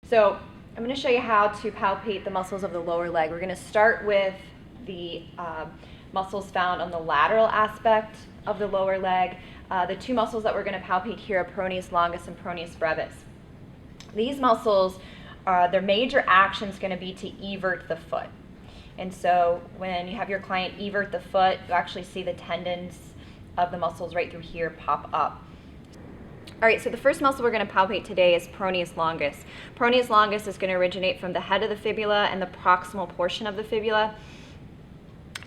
So I'm going to show you how to palpate the muscles of the lower leg. We're going to start with the muscles found on the lateral aspect of the lower leg. The two muscles that we're going to palpate here are Peroneus Longus and Peroneus Brevis. These muscles, their major action is going to be to evert the foot. And so when you have your client evert the foot, you actually see the tendons of the muscles right through here pop up. All right, so the first muscle we're going to palpate today is Peroneus Longus. Peroneus Longus is going to originate from the head of the fibula and the proximal portion of the fibula.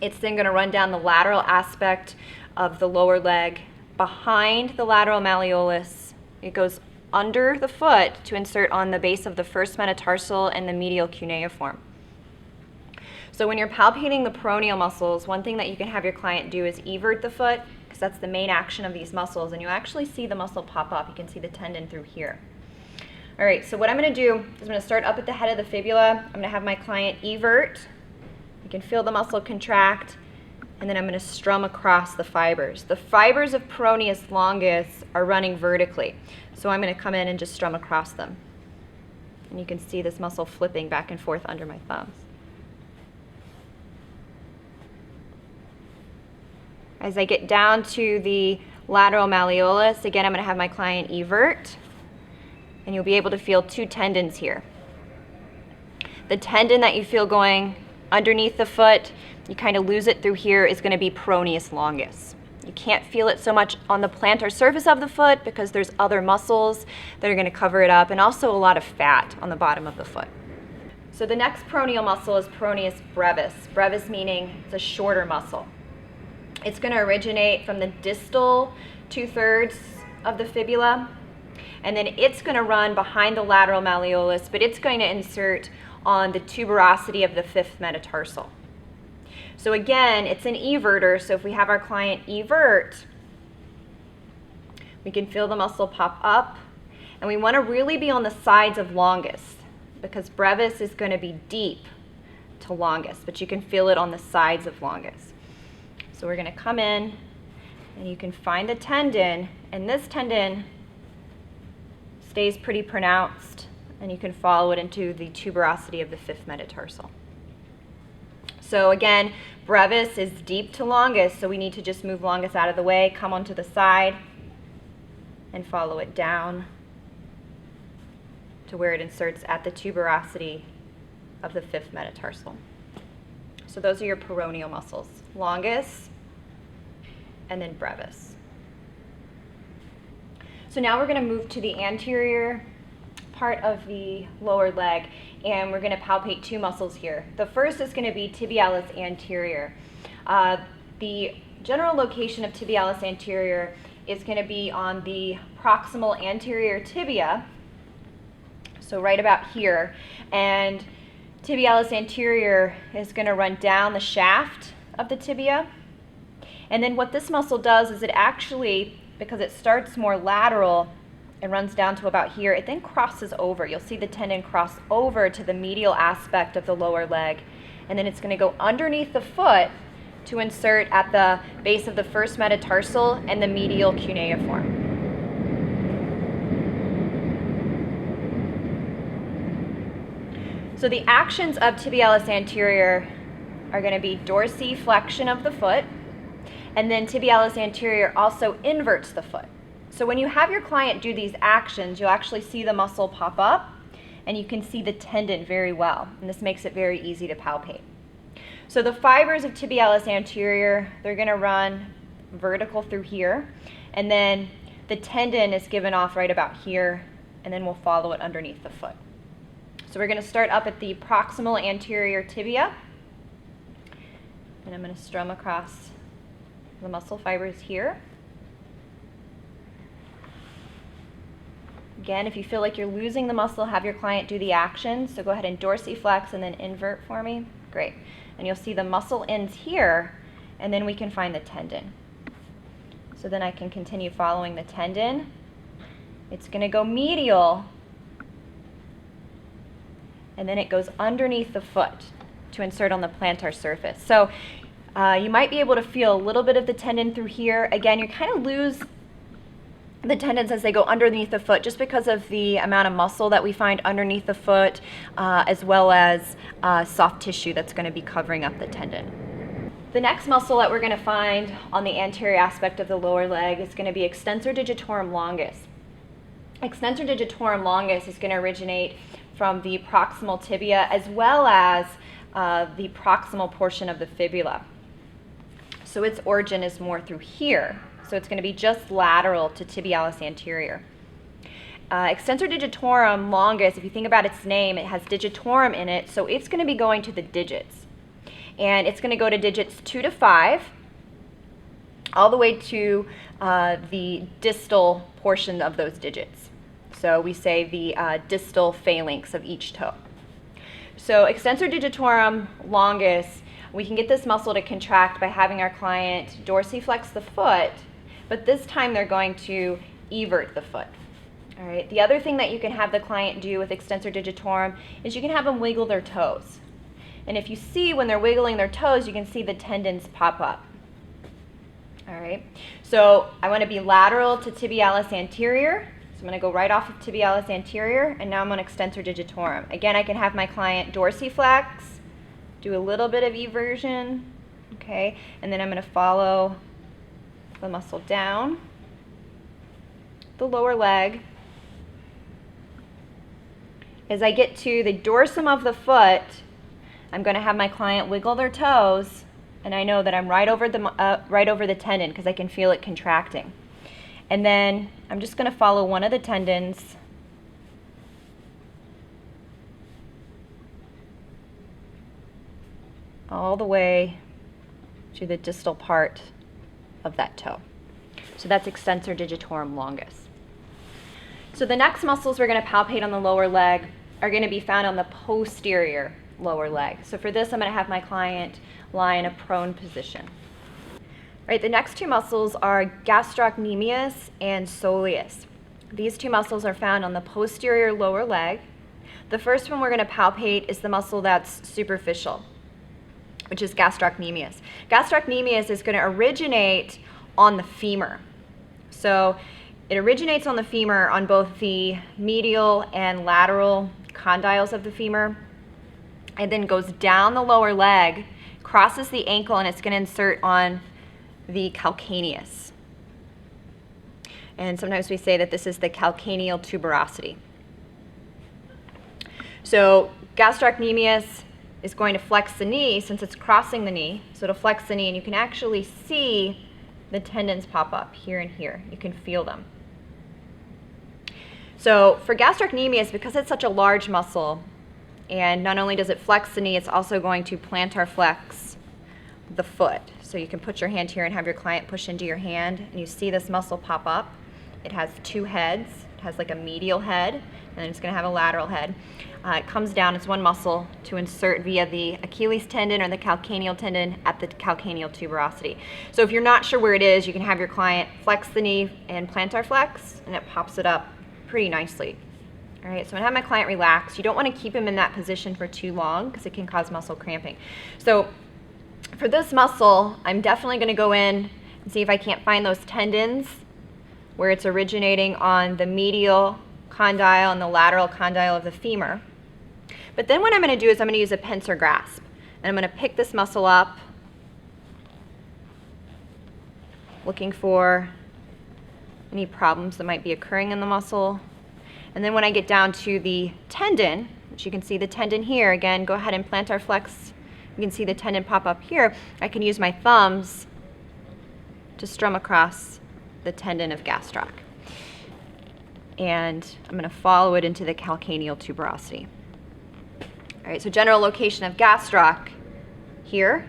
It's then going to run down the lateral aspect of the lower leg behind the lateral malleolus. It goes under the foot to insert on the base of the first metatarsal and the medial cuneiform. So when you're palpating the peroneal muscles, one thing that you can have your client do is evert the foot, because that's the main action of these muscles, and you actually see the muscle pop up. You can see the tendon through here. All right, so what I'm going to do is I'm going to start up at the head of the fibula. I'm going to have my client evert. You can feel the muscle contract, and then I'm going to strum across the fibers. The fibers of Peroneus Longus are running vertically, so I'm going to come in and just strum across them. And you can see this muscle flipping back and forth under my thumbs. As I get down to the lateral malleolus, again, I'm going to have my client evert, and you'll be able to feel two tendons here. The tendon that you feel going underneath the foot, you kind of lose it through here, is going to be Peroneus Longus. You can't feel it so much on the plantar surface of the foot because there's other muscles that are going to cover it up, and also a lot of fat on the bottom of the foot. So the next peroneal muscle is Peroneus Brevis. Brevis meaning it's a shorter muscle. It's going to originate from the distal 2/3 of the fibula, and then it's going to run behind the lateral malleolus, but it's going to insert on the tuberosity of the fifth metatarsal. So again, it's an everter, so if we have our client evert, we can feel the muscle pop up, and we want to really be on the sides of longus, because brevis is going to be deep to longus, but you can feel it on the sides of longus. So we're going to come in, and you can find the tendon, and this tendon stays pretty pronounced, and you can follow it into the tuberosity of the fifth metatarsal. So again, brevis is deep to longus, so we need to just move longus out of the way, come onto the side, and follow it down to where it inserts at the tuberosity of the fifth metatarsal. So those are your peroneal muscles, longus and then brevis. So now we're going to move to the anterior part of the lower leg, and we're going to palpate two muscles here. The first is going to be Tibialis Anterior. The general location of Tibialis Anterior is going to be on the proximal anterior tibia, so right about here, and Tibialis Anterior is going to run down the shaft of the tibia. And then what this muscle does is it actually, because it starts more lateral and runs down to about here, it then crosses over. You'll see the tendon cross over to the medial aspect of the lower leg, and then it's going to go underneath the foot to insert at the base of the first metatarsal and the medial cuneiform. So the actions of Tibialis Anterior are going to be dorsiflexion of the foot, and then Tibialis Anterior also inverts the foot. So when you have your client do these actions, you'll actually see the muscle pop up, and you can see the tendon very well, and this makes it very easy to palpate. So the fibers of Tibialis Anterior, they're going to run vertical through here, and then the tendon is given off right about here, and then we'll follow it underneath the foot. So we're going to start up at the proximal anterior tibia, and I'm going to strum across the muscle fibers here. Again, if you feel like you're losing the muscle, have your client do the action. So go ahead and dorsiflex and then invert for me. Great. And you'll see the muscle ends here, and then we can find the tendon. So then I can continue following the tendon. It's going to go medial, and then it goes underneath the foot to insert on the plantar surface. So you might be able to feel a little bit of the tendon through here. Again, you kind of lose the tendons as they go underneath the foot, just because of the amount of muscle that we find underneath the foot, as well as soft tissue that's going to be covering up the tendon. The next muscle that we're going to find on the anterior aspect of the lower leg is going to be Extensor Digitorum Longus. Extensor Digitorum Longus is going to originate from the proximal tibia as well as the proximal portion of the fibula. So its origin is more through here. So it's going to be just lateral to Tibialis Anterior. Extensor Digitorum Longus, if you think about its name, it has digitorum in it, so it's going to be going to the digits. And it's going to go to digits 2 to 5, all the way to the distal portion of those digits. So we say the distal phalanx of each toe. So Extensor Digitorum Longus, we can get this muscle to contract by having our client dorsiflex the foot, but this time they're going to evert the foot. All right. The other thing that you can have the client do with Extensor Digitorum is you can have them wiggle their toes. And if you see when they're wiggling their toes, you can see the tendons pop up. All right. So I want to be lateral to Tibialis Anterior. So I'm going to go right off of Tibialis Anterior, and now I'm on Extensor Digitorum. Again, I can have my client dorsiflex, do a little bit of eversion, okay, and then I'm going to follow the muscle down the lower leg. As I get to the dorsum of the foot, I'm going to have my client wiggle their toes, and I know that I'm right over the tendon because I can feel it contracting. And then I'm just going to follow one of the tendons all the way to the distal part of that toe. So that's Extensor Digitorum Longus. So the next muscles we're going to palpate on the lower leg are going to be found on the posterior lower leg. So for this, I'm going to have my client lie in a prone position. Right, the next two muscles are Gastrocnemius and soleus. These two muscles are found on the posterior lower leg. The first one we're going to palpate is the muscle that's superficial, which is gastrocnemius. Gastrocnemius is going to originate on the femur. So it originates on the femur on both the medial and lateral condyles of the femur, and then goes down the lower leg, crosses the ankle, and it's going to insert on the calcaneus. And sometimes we say that this is the calcaneal tuberosity. So gastrocnemius is going to flex the knee since it's crossing the knee. So it'll flex the knee, and you can actually see the tendons pop up here and here. You can feel them. So for gastrocnemius, because it's such a large muscle, and not only does it flex the knee, it's also going to plantar flex the foot. So you can put your hand here and have your client push into your hand, and you see this muscle pop up. It has two heads. It has like a medial head, and then it's going to have a lateral head. It comes down, it's one muscle to insert via the Achilles tendon or the calcaneal tendon at the calcaneal tuberosity. So if you're not sure where it is, you can have your client flex the knee and plantar flex, and it pops it up pretty nicely. All right, so I'm going to have my client relax. You don't want to keep him in that position for too long because it can cause muscle cramping. So for this muscle, I'm definitely going to go in and see if I can't find those tendons where it's originating on the medial condyle and the lateral condyle of the femur. But then what I'm going to do is I'm going to use a pincer grasp. And I'm going to pick this muscle up, looking for any problems that might be occurring in the muscle. And then when I get down to the tendon, which you can see the tendon here, again, go ahead and plantar flex. You can see the tendon pop up here. I can use my thumbs to strum across the tendon of gastroc. And I'm going to follow it into the calcaneal tuberosity. All right, so general location of gastroc here,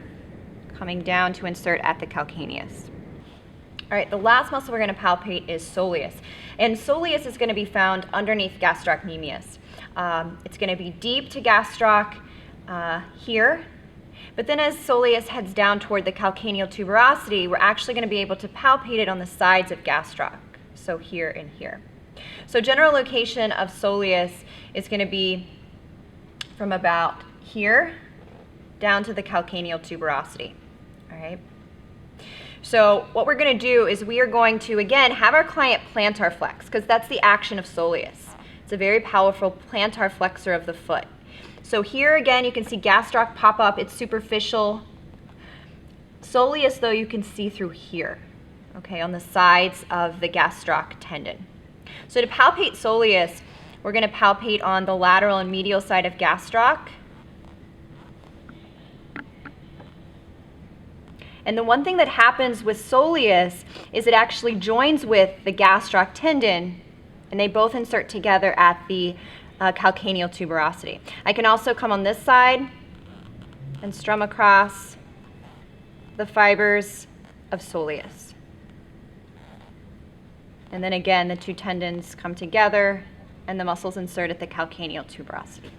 coming down to insert at the calcaneus. All right, the last muscle we're going to palpate is soleus. And soleus is going to be found underneath gastrocnemius. It's going to be deep to gastroc here. But then as soleus heads down toward the calcaneal tuberosity, we're actually going to be able to palpate it on the sides of gastroc, so here and here. So general location of soleus is going to be from about here down to the calcaneal tuberosity. All right. So what we're going to do is we are going to, again, have our client plantar flex, because that's the action of soleus. It's a very powerful plantar flexor of the foot. So here again, you can see gastroc pop up. It's superficial. Soleus, though, you can see through here, okay, on the sides of the gastroc tendon. So to palpate soleus, we're going to palpate on the lateral and medial side of gastroc. And the one thing that happens with soleus is it actually joins with the gastroc tendon, and they both insert together at the calcaneal tuberosity. I can also come on this side and strum across the fibers of soleus. And then again, the two tendons come together and the muscles insert at the calcaneal tuberosity.